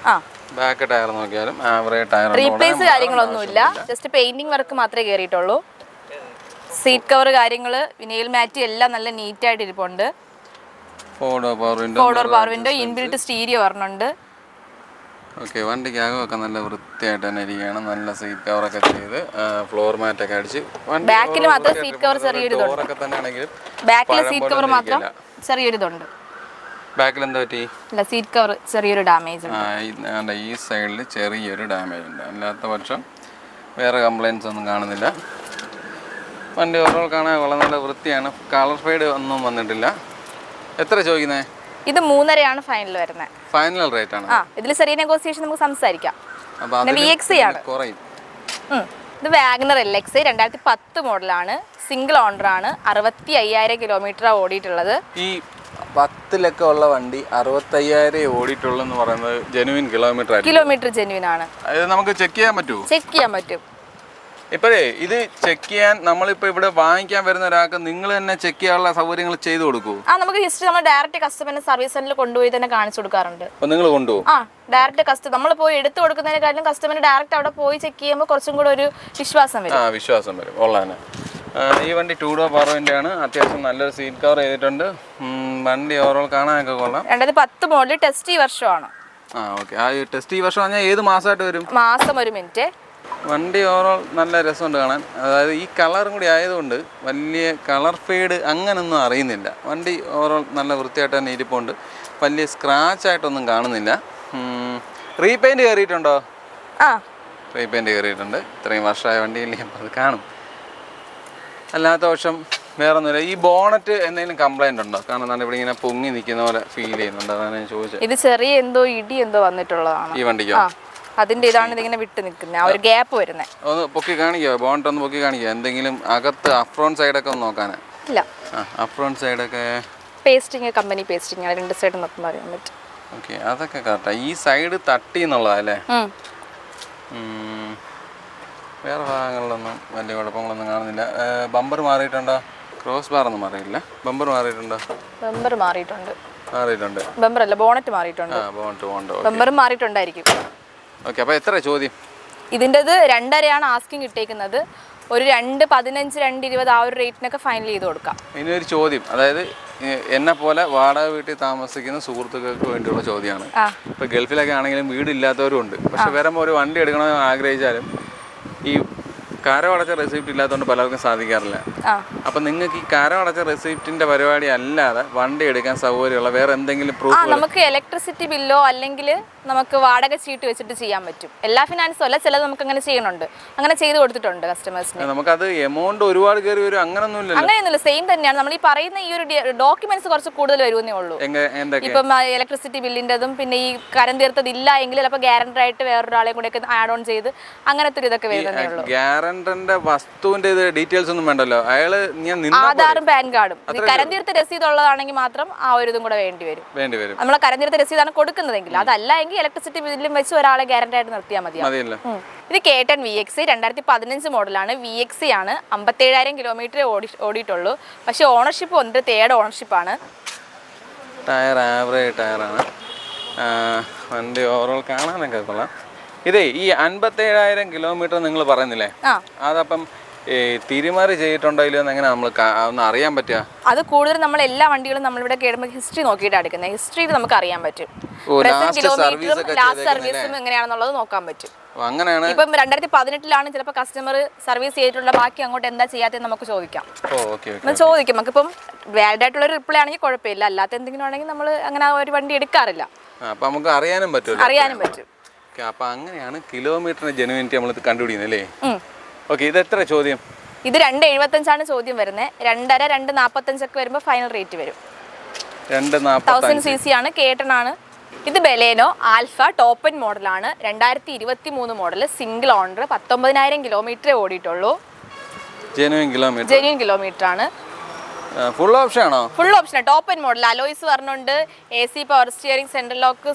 Back tyre നോക്കിയാലും ആവറേജ് ടയർ. റീപ്ലേസ് കാര്യങ്ങളൊന്നുമില്ല. ജസ്റ്റ് പെയിന്റിംഗ് വർക്ക് മാത്രമേ കയറിയിട്ടുള്ളൂ. സീറ്റ് കവർ കാര്യങ്ങൾ വിനൈൽ മാറ്റ് എല്ലാം നല്ല നീറ്റ് ആയിട്ട് ഇരിപ്പുണ്ട്. Four door power window inbuilt stereo വരുന്നുണ്ട്. ഓക്കെ, വണ്ടിക്കകമൊക്കെ നല്ല വൃത്തിയായിട്ട് തന്നെ ഇരിക്കുകയാണ്. നല്ല സീറ്റ് കവറൊക്കെ ചെയ്ത് ഫ്ലോർ മാറ്റൊക്കെ അടിച്ച് ബാക്കിൽ മാത്രം സീറ്റ് കവർ ചെറിയൊരു ബാക്കിലെ സീറ്റ് കവർ മാത്രം ചെറിയൊരു ഇതുണ്ട്. ബാക്കിൽ എന്താ പറ്റി? അല്ല, സീറ്റ് കവർ ചെറിയൊരു ഡാമേജ് ഉണ്ട്. ഈ സൈഡിൽ ചെറിയൊരു ഡാമേജ് ഉണ്ട്. അല്ലാത്ത പക്ഷം വേറെ കംപ്ലൈൻറ്റ്സ് ഒന്നും കാണുന്നില്ല. വണ്ടി ഓവറോൾ കാണാൻ വളരെ നല്ല വൃത്തിയാണ്. കളർ ഫെയ്ഡ് ഒന്നും വന്നിട്ടില്ല. എത്ര ചോദിക്കുന്നത്? ഇത് 3.5 ഫൈനൽ വരുന്നത്. ഫൈനൽ റേറ്റ് ആണ്. ഇതിൽ ചെറിയ നെഗോസിയേഷൻ നമുക്ക് സംസാരിക്കാം. VX ആണ്. ഇത് വാഗണർ LX 2010 മോഡലാണ്. സിംഗിൾ ഓണർ ആണ്. 65,000 കിലോമീറ്റർ ഓടിയിട്ടുള്ളത്. ഈ 10 ഉള്ള വണ്ടി 65,000 ഓടിയിട്ടുള്ളൂ എന്ന് പറയുന്നത് ജെനുവിൻ കിലോമീറ്റർ ജെനുവിൻ ആണ്. അത് നമുക്ക് ചെക്ക് ചെയ്യാൻ പറ്റുമോ? ചെക്ക് ചെയ്യാൻ പറ്റും. ഇപ്പോഴേ ഇത് ചെക്ക് ചെയ്യാൻ നമ്മളിപ്പോൾ ഇവിടെ വാങ്ങിക്കാൻ വരുന്ന ഒരാൾക്ക് നിങ്ങൾ തന്നെ ചെക്ക് ചെയ്യാനുള്ള സൗകര്യങ്ങൾ ചെയ്തു കൊടുക്കൂ? നമുക്ക് ഹിസ്റ്ററി നമ്മൾ ഡയറക്റ്റ് കസ്റ്റമറിനെ സർവീസ് സെന്ററിൽ കൊണ്ടുപോയി തന്നെ കാണിച്ചു കൊടുക്കാറുണ്ട്. അപ്പോൾ നിങ്ങൾ കൊണ്ടുപോകും? ഡയറക്റ്റ് നമ്മൾ പോയി എടുത്തു കൊടുക്കുന്നതിനെക്കാളും കസ്റ്റമർ ഡയറക്റ്റ് അവിടെ പോയി ചെക്ക് ചെയ്യുമ്പോൾ കുറച്ചും കൂടെ ഒരു വിശ്വാസം വരും. വിശ്വാസം വരും. ഉള്ളതാണ്. ഈ വണ്ടി 2 ഡോർ പവർ വിൻഡോ ആണ്. അത്യാവശ്യം നല്ലൊരു സീറ്റ് കവർ ചെയ്തിട്ടുണ്ട്. വണ്ടി ഓവറോൾ കാണാനൊക്കെ കൊള്ളാം. 2010 മോഡൽ ടെസ്റ്റ് ഈ വർഷമാണ്. ഓക്കെ. ആ ടെസ്റ്റ് ഈ വർഷം പറഞ്ഞാൽ ഏത് മാസമായിട്ട് വരും? മാസം 1 മിനിറ്റ്. വണ്ടി ഓവറോൾ നല്ല രസമുണ്ട് കാണാൻ. അതായത് ഈ കളറും കൂടി ആയതുകൊണ്ട് വലിയ കളർ ഫെയ്ഡ് അങ്ങനൊന്നും അറിയുന്നില്ല. വണ്ടി ഓവറോൾ നല്ല വൃത്തിയായിട്ട് തന്നെ ഇരിപ്പുണ്ട്. വലിയ സ്ക്രാച്ച് ആയിട്ടൊന്നും കാണുന്നില്ല. റീപെയിൻറ്റ് കയറിയിട്ടുണ്ടോ? റീപെയിൻറ്റ് കയറിയിട്ടുണ്ട്. ഇത്രയും വർഷമായ വണ്ടിയില്ലേ, അപ്പോൾ അത് കാണും. അല്ലാത്ത പക്ഷം വേറെ ഒന്നുമില്ല. ഈ ബോണറ്റ് എന്തെങ്കിലും കംപ്ലൈൻറ്റ് ഉണ്ടോ? കാരണം ഇവിടെ ഇങ്ങനെ പൊങ്ങി നിൽക്കുന്ന പോലെ ഫീൽ ചെയ്യുന്നുണ്ട്. അതാണ് ഞാൻ ചോദിച്ചത്. ഇത് ചെറിയ ഇടി വന്നിട്ടുള്ളതാണ് ഈ വണ്ടിക്കോ? അതിന്റെ ഇതാണ് ഇതിങ്ങനെ വിട്ട് നിൽക്കുന്നത്, ആ ഒരു ഗ്യാപ്പ് വരുന്നത്. ഒന്ന് പൊക്കി കാണിക്കോ? ബോണറ്റ് ഒന്ന് പൊക്കി കാണിക്കോ? എന്തെങ്കിലും അകത്ത് അഫ്രോൺ സൈഡൊക്കെ ഒന്ന് നോക്കാനാ? ഇല്ല. അഫ്രോൺ സൈഡൊക്കെ പേസ്റ്റിങ്, കമ്പനി പേസ്റ്റിങ് ആണ്. 2 സൈഡ് നോക്കുമ്പോൾ അറിയാൻ പറ്റും. ഓക്കെ, അതൊക്കെ കറക്റ്റാണ്. ഈ സൈഡ് തട്ടി എന്നുള്ളതല്ലേ? വേറെ ഭാഗങ്ങളിലൊന്നും വലിയ കുഴപ്പങ്ങളൊന്നും കാണുന്നില്ല. ബമ്പർ മാറിയിട്ടുണ്ടോ? ക്രോസ് ബാർ ഒന്നും മാറിയില്ല. ബമ്പർ മാറിയിട്ടുണ്ടോ? ബമ്പർ മാറിയിട്ടുണ്ട്. ബമ്പർ അല്ല, ബോണറ്റ് മാറിയിട്ടുണ്ട്. ബമ്പർ മാറിയിട്ടുണ്ടായിരിക്കും. ഓക്കെ, അപ്പോൾ എത്ര ചോദ്യം? ഇതിൻ്റെത് 2.5 ആസ്കിങ് ഇട്ടേക്കുന്നത്. ഒരു 2.15, 2.20 ആ ഒരു റേറ്റിനൊക്കെ ഫൈനൽ ചെയ്ത് കൊടുക്കാം. ഇനി ഒരു ചോദ്യം, അതായത് എന്നെ പോലെ വാടക വീട്ടിൽ താമസിക്കുന്ന സുഹൃത്തുക്കൾക്ക് വേണ്ടിയുള്ള ചോദ്യമാണ്. ഇപ്പോൾ ഗൾഫിലൊക്കെ ആണെങ്കിലും വീടില്ലാത്തവരും ഉണ്ട്. പക്ഷെ വരുമ്പോൾ ഒരു വണ്ടി എടുക്കണമെന്ന് ആഗ്രഹിച്ചാലും ഈ കരമടച്ച റെസിപ്റ്റ് ഇല്ലാത്തതുകൊണ്ട് പലർക്കും സാധിക്കാറില്ല. അപ്പം നിങ്ങൾക്ക് ഈ കരമടച്ച റെസിപ്റ്റിന്റെ പരിപാടി അല്ലാതെ വണ്ടി എടുക്കാൻ സൗകര്യമുള്ള വേറെ എന്തെങ്കിലും പ്രൂഫ്? നമുക്ക് ഇലക്ട്രിസിറ്റി ബില്ലോ അല്ലെങ്കിൽ നമുക്ക് വാടക ചീട്ട് വെച്ചിട്ട് ചെയ്യാൻ പറ്റും. എല്ലാ ഫിനാൻസും അല്ല, ചിലത് നമുക്ക് അങ്ങനെ ചെയ്യണുണ്ട്. അങ്ങനെ ചെയ്ത് കൊടുത്തിട്ടുണ്ട് കസ്റ്റമേഴ്സിന്. നമുക്കത് എമൗണ്ട് ഒരുപാട് കയറി വരും അങ്ങനെയൊന്നുമില്ല. സെയിം തന്നെയാണ്. നമ്മൾ ഈ പറയുന്ന ഈ ഒരു ഡോക്യുമെന്റ്സ് കുറച്ച് കൂടുതൽ വരുമെന്നേ ഉള്ളൂ. ഇപ്പം ഇലക്ട്രിസിറ്റി ബില്ലിൻ്റെതും പിന്നെ ഈ കരം തീർത്തത് ഇല്ല എങ്കിൽ ചിലപ്പോൾ ഗ്യാരണ്ടർ ആയിട്ട് വേറൊരാളെ കൂടെ ഒക്കെ ആഡ് ഓൺ ചെയ്ത് അങ്ങനത്തെ ഒരു ഇതൊക്കെ വരുന്നേ ഉള്ളൂ. ഗ്യാരണ്ടറിന്റെ വസ്തുവിന്റെ ഡീറ്റെയിൽസ് ഒന്നും വേണ്ടല്ലോ. അയാള് ആധാറും പാൻ കാർഡും കരം തീർത്ത രസീത് ഉള്ളതാണെങ്കിൽ മാത്രം ആ ഒരു ഇതും കൂടെ വേണ്ടി വരും. നമ്മൾ കരം തീർത്ത രസീതാണ് കൊടുക്കുന്നതെങ്കിൽ, അതല്ല എങ്കിൽ ഇലക്ട്രിസിറ്റി ബില്ലും വെച്ച് ഒരാളെ ഗ്യാരണ്ടി ആയിട്ട് നിർത്തിയാൽ മതി. ഇത് K10 VX 2015 മോഡലാണ്. VX ആണ്. 57,000 കിലോമീറ്റർ ഓടിയിട്ടുള്ളൂ. പക്ഷെ ഓണർഷിപ്പ് വന്നിട്ട് 3rd ഓണർഷിപ്പാണ്. Tyre average ടയറാണ്. വണ്ടി ഓവറോൾ കാണാനൊക്കെ കൊള്ളാം. ഇതേ ഈ 57,000 കിലോമീറ്റർ നിങ്ങൾ പറയുന്നില്ലേ, അതപ്പം തിരിമറി ചെയ്തിട്ടുണ്ടോ ഇല്ലയോ എന്ന് എങ്ങനെ നമ്മൾ ഒന്ന് അറിയാൻ പറ്റുക? അത് കൂടുതൽ നമ്മൾ എല്ലാ വണ്ടികളും നമ്മളിവിടെ കേടുമ്പോൾ ഹിസ്റ്ററി നോക്കിയിട്ട് എടുക്കുന്നത്. ഹിസ്റ്ററിയിൽ നമുക്ക് അറിയാൻ പറ്റും. ലാസ്റ്റ് സർവീസും എങ്ങനെയാണെന്നുള്ളത് നോക്കാൻ പറ്റും. അങ്ങനെയാണ്. ഇപ്പം 2018 ചിലപ്പോൾ കസ്റ്റമർ സർവീസ് ചെയ്തിട്ടുള്ള ബാക്കി അങ്ങോട്ട് എന്താ ചെയ്യാത്തതെന്ന് നമുക്ക് ചോദിക്കാം. ചോദിക്കും. നമുക്കിപ്പം വാലിഡ് ആയിട്ടുള്ള ഒരു റിപ്ലൈ ആണെങ്കിൽ കുഴപ്പമില്ല. അല്ലാത്ത എന്തെങ്കിലും ആണെങ്കിൽ നമ്മൾ അങ്ങനെ ഒരു വണ്ടി എടുക്കാറില്ല. അപ്പം നമുക്ക് അറിയാനും പറ്റും. അപ്പം അങ്ങനെയാണ് കിലോമീറ്ററിന് ജെനുവിനിറ്റി നമ്മൾ കണ്ടുപിടിക്കുന്നത് അല്ലേ? ഓക്കെ, ഇത് എത്ര ചോദ്യം? ഇത് 2.75 ചോദ്യം വരുന്നത്. 2.5, 2.45 ഒക്കെ വരുമ്പോൾ ഫൈനൽ റേറ്റ് വരും. 1000 cc ആണ്. K10 ആണ്. ഇത് ബലേനോ ആൽഫ ടോപ്പ് എൻഡ് മോഡലാണ്. 2023 മോഡൽ. Single owner. 19,000 കിലോമീറ്റർ ഓടിയിട്ടുള്ളൂ. ജെനുവിൻ കിലോമീറ്റർ ആണ്. ഫുൾ ഓപ്ഷൻ ആണോ? Full option. Top end model. Alloys വരുന്നുണ്ട്. AC power steering, central lock,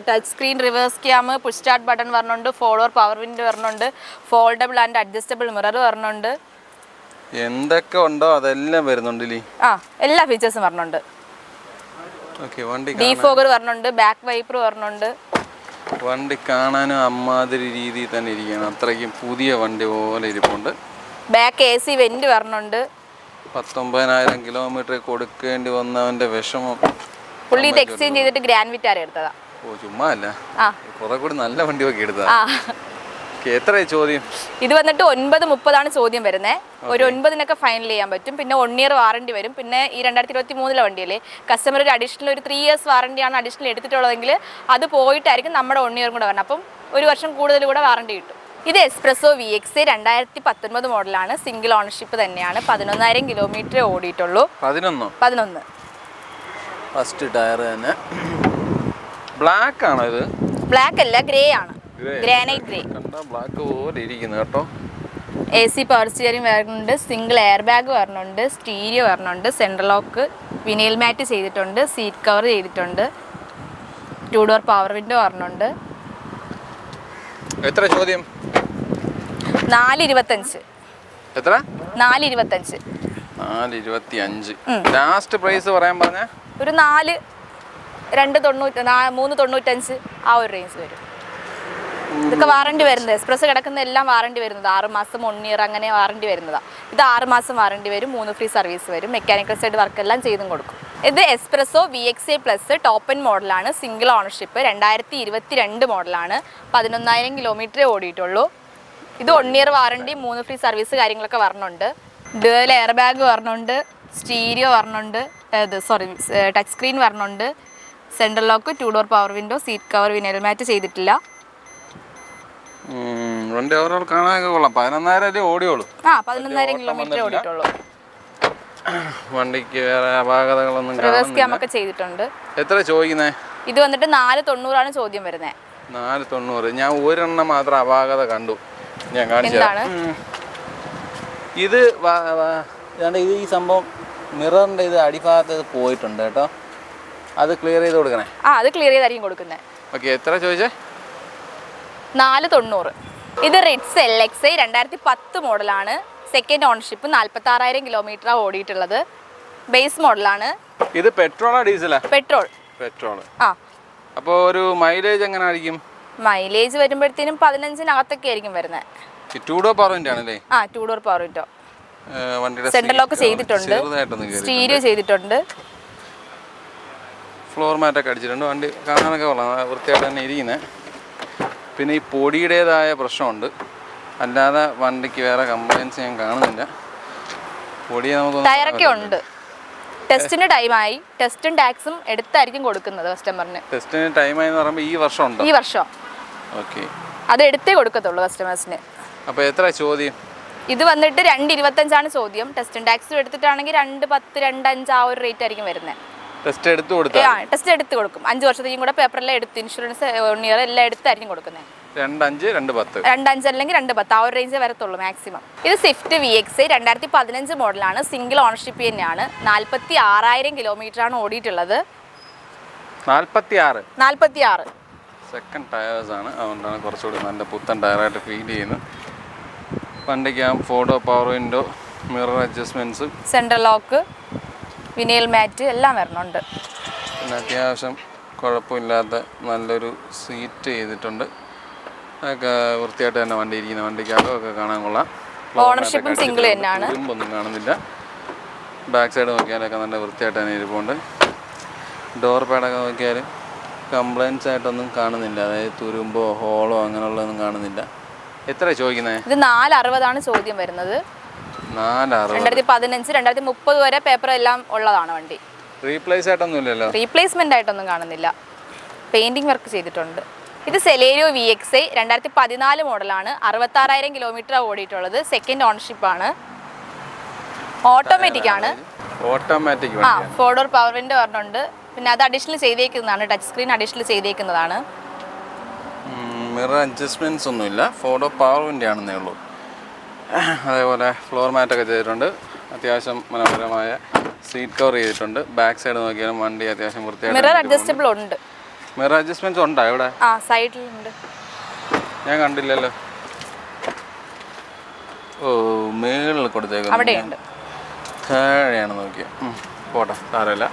touch screen, reverse cam, push start button വരുന്നുണ്ട്. 4 door power window വരുന്നുണ്ട്. Foldable and adjustable mirror വരുന്നുണ്ട്. എന്തൊക്കെ ഉണ്ടോ അതെല്ലാം വരുന്നുണ്ടല്ലേ? ആ എല്ലാ ഫീച്ചേഴ്സും പറഞ്ഞുണ്ട്. ഓക്കെ, വണ്ടി ഡീഫോഗർ പറഞ്ഞുണ്ട്, ബാക്ക് വൈപ്പർ പറഞ്ഞുണ്ട്. വണ്ടി കാണാനും അമ്മാതിരി രീതിയിൽ തന്നെ ഇരിക്കുകയാണ്. അത്രയ്ക്കും പുതിയ വണ്ടി പോലെ ഇരിപ്പുണ്ട്. ബാക്ക് AC വെന്റ് പറഞ്ഞുണ്ട്. 19,000 കിലോമീറ്റർ കൊടുക്കേണ്ടി വന്നവൻ്റെ വിഷമം. പുള്ളി ഇത് എക്സ്ചേഞ്ച് ചെയ്തിട്ട് ഗ്രാൻഡ് വിറ്റാര എടുത്തതാ. ഓ ചുമ്മാ അല്ല, ആ കുറെ കൂടി നല്ല വണ്ടി ഒക്കെ എടുത്തതാ. ആ എത്ര ചോദ്യം? ഇത് വന്നിട്ട് 9:30 ചോദ്യം വരുന്നത്. ഒരു 9-നൊക്കെ ഫൈനൽ ചെയ്യാൻ പറ്റും. പിന്നെ 1 ഇയർ വാറണ്ടി വരും. പിന്നെ ഈ 2023 വണ്ടിയല്ലേ, കസ്റ്റമർ ഒരു അഡീഷണൽ ഒരു 3 ഇയേഴ്സ് വാറണ്ടിയാണ് അഡീഷണൽ എടുത്തിട്ടുള്ളതെങ്കിൽ അത് പോയിട്ടായിരിക്കും നമ്മുടെ 1 ഇയർ കൂടെ വരണം. അപ്പം 1 വർഷം കൂടുതൽ കൂടെ വാറണ്ടി കിട്ടും. ഇത് എക്സ്പ്രസോ VXA 2019 മോഡലാണ്. സിംഗിൾ ഓണർഷിപ്പ് തന്നെയാണ്. 11,000 കിലോമീറ്റർ ഓടിയിട്ടുള്ളൂ. 11. ഫസ്റ്റ് ടയർ തന്നെ. ബ്ലാക്ക് ആണോ ഇത്? ബ്ലാക്ക് അല്ല, ഗ്രേ ആണ്. Granite grey. ബ്ലാക്ക് പോലെ ഇരിക്കുന്നു കേട്ടോ. AC പവർ സ്റ്റിയറിംഗ് വരുന്നുണ്ട്, സിംഗിൾ എയർ ബാഗ് വരുന്നുണ്ട്, സ്റ്റീരിയോ വരുന്നുണ്ട്, സെൻട്രൽ ലോക്ക്, വിനൈൽ മാറ്റ് ചെയ്തിട്ടുണ്ട്, സീറ്റ് കവർ ചെയ്തിട്ടുണ്ട്, 2 ഡോർ പവർ വിൻഡോ വരുന്നുണ്ട്. എത്ര ചോദ്യം? 4.25. എത്ര? 4.25. 4.25. ലാസ്റ്റ് പ്രൈസ് പറയാൻ പറഞ്ഞ ഒരു 4, 3.95 ആ ഒരു റേഞ്ച് വരും. ഇതൊക്കെ വാറണ്ടി വരുന്നത്, എക്സ്പ്രസ് കിടക്കുന്ന എല്ലാം വാറണ്ടി വരുന്നത് 6 മാസം 1 ഇയർ അങ്ങനെ വാറണ്ടി വരുന്നതാണ്. ഇത് 6 മാസം വാറണ്ടി വരും, 3 ഫ്രീ സർവീസ് വരും, മെക്കാനിക്കൽ സൈഡ് വർക്ക് എല്ലാം ചെയ്തും കൊടുക്കും. ഇത് espresso VXA plus top end മോഡലാണ്. സിംഗിൾ ഓണർഷിപ്പ് 2022 മോഡലാണ്. 11,000 കിലോമീറ്ററേ ഓടിയിട്ടുള്ളൂ. ഇത് 1 ഇയർ വാറണ്ടി, 3 ഫ്രീ സർവീസ് കാര്യങ്ങളൊക്കെ വരുന്നുണ്ട്. ഡുവൽ എയർ ബാഗ് വരുന്നുണ്ട്, സ്റ്റീരിയോ വരുന്നുണ്ട്, ടച്ച് സ്ക്രീൻ വരുന്നുണ്ട്, central lock, 2 door power window, seat cover vinyl mat ചെയ്തിട്ടില്ല. വണ്ടി ഓവറോൾ കാണാനൊക്കെ കൊള്ളാം. 11,000 ഓടിയോളൂ. 11,000 കിലോമീറ്റർ ഓടിയിട്ടുള്ളൂ. വണ്ടിക്ക് വേറെ അപാകതകളൊന്നും റിവേഴ്സ് ക്യാം ഒക്കെ ചെയ്തിട്ടുണ്ട്. എത്ര ചോദിക്കുന്നേ? ഇത് വന്നിട്ട് 4.90 ചോദ്യം വരുന്നത്. 4.90. ഞാൻ ഒരെണ്ണം മാത്രം അപാകത കണ്ടു, ഞാൻ കാണിച്ചു. ഇത് ഈ സംഭവം മിററിന്റെ ഇത് അടിഭാഗത്ത് പോയിട്ടുണ്ട് കേട്ടോ. അത് ക്ലിയർ ചെയ്ത് കൊടുക്കണേ. അത് ക്ലിയർ ചെയ്തായിരിക്കും കൊടുക്കുന്നത്. ഓക്കെ, എത്ര ചോദിച്ചേ? 4.90. ഇത് റിറ്റ്സ് LXI 2010 മോഡലാണ്. സെക്കൻഡ് ഓണർഷിപ്പ്, 46,000 കിലോമീറ്ററാണ് ഓടിയിട്ടുള്ളത്. ബേസ് മോഡലാണ്. ഇത് പെട്രോളാ ഡീസലാ? പെട്രോൾ. അപ്പോൾ ഒരു മൈലേജ് എങ്ങനെ ആയിരിക്കും? മൈലേജ് വരുമ്പോഴത്തേനും 15-നകത്തൊക്കെ ആയിരിക്കും വരുന്നത്. 2 ഡോർ പവർ വിൻഡോ ആണല്ലേ? 2 ഡോർ പവർ വിൻഡോ. വണ്ടിയുടെ സെൻട്രൽ ലോക്ക് ചെയ്തിട്ടുണ്ട്, സ്റ്റീരിയോ ചെയ്തിട്ടുണ്ട്, ഫ്ലോർ മാറ്റൊക്കെ അടിച്ചിട്ടുണ്ട്. വണ്ടി കാണാനൊക്കെ കൊള്ളാം, വൃത്തിയായിട്ട് തന്നെ ഇരിക്കുന്നത്. പിന്നെ ഈ പൊടിയുടേതായ പ്രശ്നമുണ്ട്, അല്ലാതെ വണ്ടിക്ക് വേറെ കംപ്ലൈൻസ് ഞാൻ കാണുന്നില്ല. പൊടി നമുക്ക് ടയറൊക്കെ ഉണ്ട്. ടെസ്റ്റിന് ടൈമായി, ടെസ്റ്റും ടാക്സും എടുത്തായിരിക്കും കൊടുക്കുന്നത് കസ്റ്റമറിന്. ടെസ്റ്റിന് ടൈമായി എന്ന് പറയുമ്പോൾ ഈ വർഷം ഉണ്ടോ? ഈ വർഷം. ഓക്കെ, അത് എടുത്തേ കൊടുക്കത്തുള്ളൂ കസ്റ്റമേഴ്സിന്. അപ്പോൾ എത്ര ചോദ്യം? ഇത് വന്നിട്ട് 2.25 ചോദ്യം. ടെസ്റ്റും ടാക്സും എടുത്തിട്ടാണെങ്കിൽ 2.10, 2.5 ആ ഒരു റേറ്റ് ആയിരിക്കും വരുന്നത്. ടെസ്റ്റ് എടുത്ത് കൊടുക്കും. 5 വർഷത്തേക്കും കൂടെ പേപ്പറെല്ലാം എടുത്ത്, ഇൻഷുറൻസ് 1 ഇയർ എല്ലാം എടുത്തായിരിക്കും കൊടുക്കുന്നത്. 2.5, 2.10. 2.5 അല്ലെങ്കിൽ 2.10 ആ ഒരു റേഞ്ചേ വരത്തുള്ളൂ മാക്സിമം. ഇത് സ്വിഫ്റ്റ് VXA 2015 മോഡലാണ്. സിംഗിൾ ഓണർഷിപ്പ് തന്നെയാണ്. 46,000 കിലോമീറ്റർ ആണ് ഓടിയിട്ടുള്ളത്. 46. സെക്കൻഡ് ടയേഴ്സ് ആണ്, അതുകൊണ്ടാണ് കുറച്ചുകൂടി നല്ല പുത്തൻ ടയറായിട്ട് ഫീൽ ചെയ്യുന്നത്. വണ്ടിക്ക് 4 door power window, mirror adjustments, central lock, vinyl mat എല്ലാം വരുന്നുണ്ട്. പിന്നെ അത്യാവശ്യം കുഴപ്പമില്ലാത്ത നല്ലൊരു സീറ്റ് ചെയ്തിട്ടുണ്ട്. അതൊക്കെ വൃത്തിയായിട്ട് തന്നെ വണ്ടി ഇരിക്കുന്ന, വണ്ടിക്ക് അകമൊക്കെ കാണാൻ കൊള്ളാം. ഓണർഷിപ്പും സിംഗിൾ തന്നെയാണ്. ഒന്നും കാണുന്നില്ല. ബാക്ക് സൈഡ് നോക്കിയാലൊക്കെ നല്ല വൃത്തിയായിട്ട് തന്നെ ഇരിപ്പുണ്ട്. ഡോർ പാഡൊക്കെ നോക്കിയാൽ കംപ്ലൈൻസ് ആയിട്ടൊന്നും കാണുന്നില്ല, അതായത് തുരുമ്പോ ഹോളോ അങ്ങനെയുള്ളതൊന്നും കാണുന്നില്ല. എത്ര ചോദിക്കുന്നത്? ഇത് 4.60 ചോദ്യം വരുന്നത്. 2015, 2030 വരെ പേപ്പർ എല്ലാം ഉള്ളതാണ് വണ്ടി. റീപ്ലേസ് ആയിട്ടൊന്നും ഇല്ലല്ലോ? റീപ്ലേസ്മെന്റ് ആയിട്ടൊന്നും കാണുന്നില്ല. പെയിന്റിംഗ് വർക്ക് ചെയ്തിട്ടുണ്ട്. ഇത് സെലേരിയോ VXA 2014 മോഡലാണ്. 66,000 കിലോമീറ്റർ ഓടിയിട്ടുള്ളത്. സെക്കൻഡ് ഓണർഷിപ്പ് ആണ്. ഓട്ടോമാറ്റിക് ആണ്. 4 ഡോർ പവർ വിൻഡോ പറഞ്ഞുണ്ട്. പിന്നെ അത് അഡീഷണൽ ചെയ്തേക്കുന്നതാണ്, ടച്ച് സ്ക്രീൻ അഡീഷണൽ ചെയ്തേക്കുന്നതാണ്. മിറർ അഡ്ജസ്റ്റ്മെൻറ്റ്സ് ഒന്നുമില്ല, 4 ഡോർ പവർ വിൻഡോ ആണെന്നേ ഉള്ളൂ. അതേപോലെ ഫ്ലോർ മാറ്റൊക്കെ ചെയ്തിട്ടുണ്ട്. അത്യാവശ്യം മനോഹരമായ സീറ്റ് കവർ ചെയ്തിട്ടുണ്ട്. ബാക്ക് സൈഡ് നോക്കിയാലും വണ്ടി അത്യാവശ്യം വൃത്തിയായിട്ട്. മിറർ അഡ്ജസ്റ്റബിൾ ഉണ്ട്. മിറർ അഡ്ജസ്റ്റ്മെന്റ്സ് ഉണ്ടോ ഇവിടെ? സൈഡിലുണ്ട്. ഞാൻ കണ്ടില്ലല്ലോ. ഓ മേളിൽ കൊടുത്തേക്കുന്നത് അവിടെയുണ്ട്. താഴെയാണ് നോക്കിയത്. പോട്ടെ, സാരമില്ല.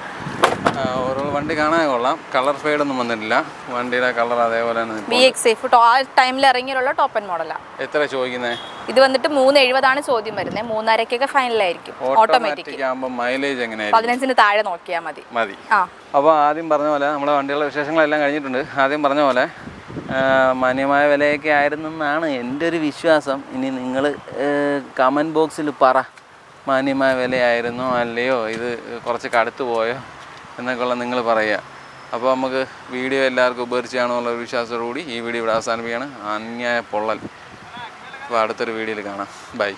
ഓരോ വണ്ടി കാണാൻ കൊള്ളാം. കളർ ഫെയ്ഡൊന്നും വന്നിട്ടില്ല. വണ്ടിയുടെ കളർ അതേപോലെ തന്നെ. BX5 ആ ടൈമിൽ ഇറങ്ങിയുള്ള ടോപ്പ് എൻഡ് മോഡലാണ്. എത്ര ചോദിക്കുന്നത്? ഇത് വന്നിട്ട് 370 ചോദ്യം വരുന്നത്. 3.5 ഫൈനലായിരിക്കും. ഓട്ടോമാറ്റിക് ആകുമ്പോൾ മൈലേജ് എങ്ങനെയായിരിക്കും? 15-ന് താഴെ നോക്കിയാൽ മതി. അപ്പോൾ ആദ്യം പറഞ്ഞ പോലെ നമ്മുടെ വണ്ടികളുടെ വിശേഷങ്ങളെല്ലാം കഴിഞ്ഞിട്ടുണ്ട്. ആദ്യം പറഞ്ഞ പോലെ മാന്യമായ വിലയൊക്കെ ആയിരുന്നെന്നാണ് എൻ്റെ ഒരു വിശ്വാസം. ഇനി നിങ്ങൾ കമൻറ്റ് ബോക്സിൽ പറ, മാന്യമായ വിലയായിരുന്നോ അല്ലയോ, ഇത് കുറച്ച് കടുത്തു പോയോ എന്നൊക്കെയുള്ള നിങ്ങൾ പറയുക. അപ്പോൾ നമുക്ക് വീഡിയോ എല്ലാവർക്കും ഉപകരിച്ചാണെന്നുള്ള ഒരു വിശ്വാസത്തോടുകൂടി ഈ വീഡിയോ ഇവിടെ അവസാനിപ്പിക്കുകയാണ്. അന്യായ പൊള്ളൽ. അപ്പോൾ അടുത്തൊരു വീഡിയോയിൽ കാണാം. ബൈ.